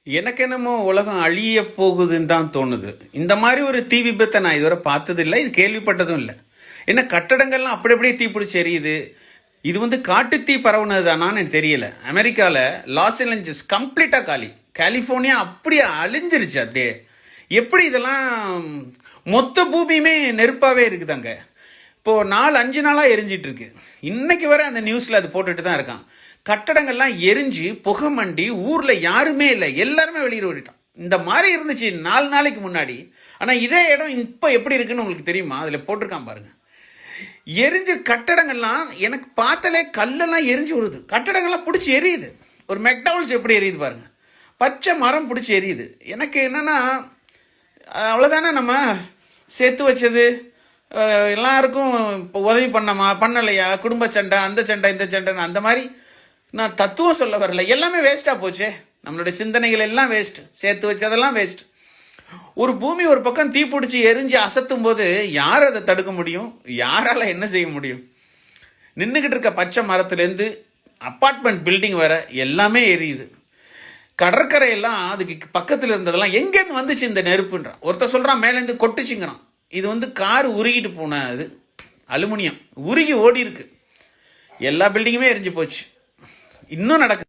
எனக்கு என்னமோ உலகம் அழிய போகுதுன்னு தான் தோணுது. இந்த மாதிரி ஒரு தீ விபத்தை நான் இதுவரை பார்த்ததில்லை, இது கேள்விப்பட்டதும் இல்லை. என்ன கட்டடங்கள்லாம் அப்படி அப்படியே தீப்பிடிச்சு எரியுது. இது வந்து காட்டுத்தீ பரவுனது தானான்னு எனக்கு தெரியல. அமெரிக்காவில் லாஸ் ஏஞ்சல்ஸ் கம்ப்ளீட்டாக காலி, கலிஃபோர்னியா அப்படியே அழிஞ்சிருச்சு. அப்படியே எப்படி இதெல்லாம் மொத்த பூமியுமே நெருப்பாகவே இருக்குதாங்க. இப்போது 4-5 நாளாக எரிஞ்சிட்டு இருக்கு. இன்னைக்கு வரை அந்த நியூஸில் அது போட்டுட்டு தான் இருக்கான். கட்டடங்கள்லாம் எரிஞ்சு புகை மண்டி ஊரில் யாருமே இல்லை, எல்லாருமே வெளியே ஓடிட்டான். இந்த மாதிரி இருந்துச்சு 4 நாளைக்கு முன்னாடி. ஆனால் இதே இடம் இப்போ எப்படி இருக்குன்னு உங்களுக்கு தெரியுமா? அதில் போட்டிருக்கான் பாருங்க. எரிஞ்சு கட்டடங்கள்லாம் எனக்கு பார்த்தாலே கல்லெல்லாம் எரிஞ்சு வருது. கட்டடங்கள்லாம் பிடிச்சி எரியுது. ஒரு மெக்டவுல்ஸ் எப்படி எரியுது பாருங்க. பச்சை மரம் பிடிச்சி எரியுது. எனக்கு என்னன்னா அவ்வளோதானே, நம்ம சேர்த்து வச்சது எல்லாருக்கும் இப்போ உதவி பண்ணமா பண்ணலையா, குடும்ப சண்டை, அந்த சண்டை இந்த சண்டைன்னு அந்த மாதிரி நான் தத்துவம் சொல்ல வரல. எல்லாமே வேஸ்ட்டாக போச்சே. நம்மளுடைய சிந்தனைகள் எல்லாம் வேஸ்ட், சேர்த்து வச்சதெல்லாம் வேஸ்ட். ஒரு பூமி ஒரு பக்கம் தீப்பிடிச்சி எரிஞ்சு அசத்தும் போது யார் அதை தடுக்க முடியும்? யாரால என்ன செய்ய முடியும்? நின்றுக்கிட்டு இருக்க பச்சை மரத்துலேருந்து அப்பார்ட்மெண்ட் பில்டிங் வர எல்லாமே எரியுது. கடற்கரையெல்லாம் அதுக்கு பக்கத்தில் இருந்ததெல்லாம் எங்கேருந்து வந்துச்சு இந்த நெருப்புன்றான். ஒருத்தர் சொல்கிறான் மேலேருந்து கொட்டுச்சுங்கிறான். இது வந்து கார் உருகிட்டு போன அது அலுமினியம் உருகி ஓடி இருக்கு. எல்லா பில்டிங்குமே எரிஞ்சு போச்சு. இன்னும் நடக்குது.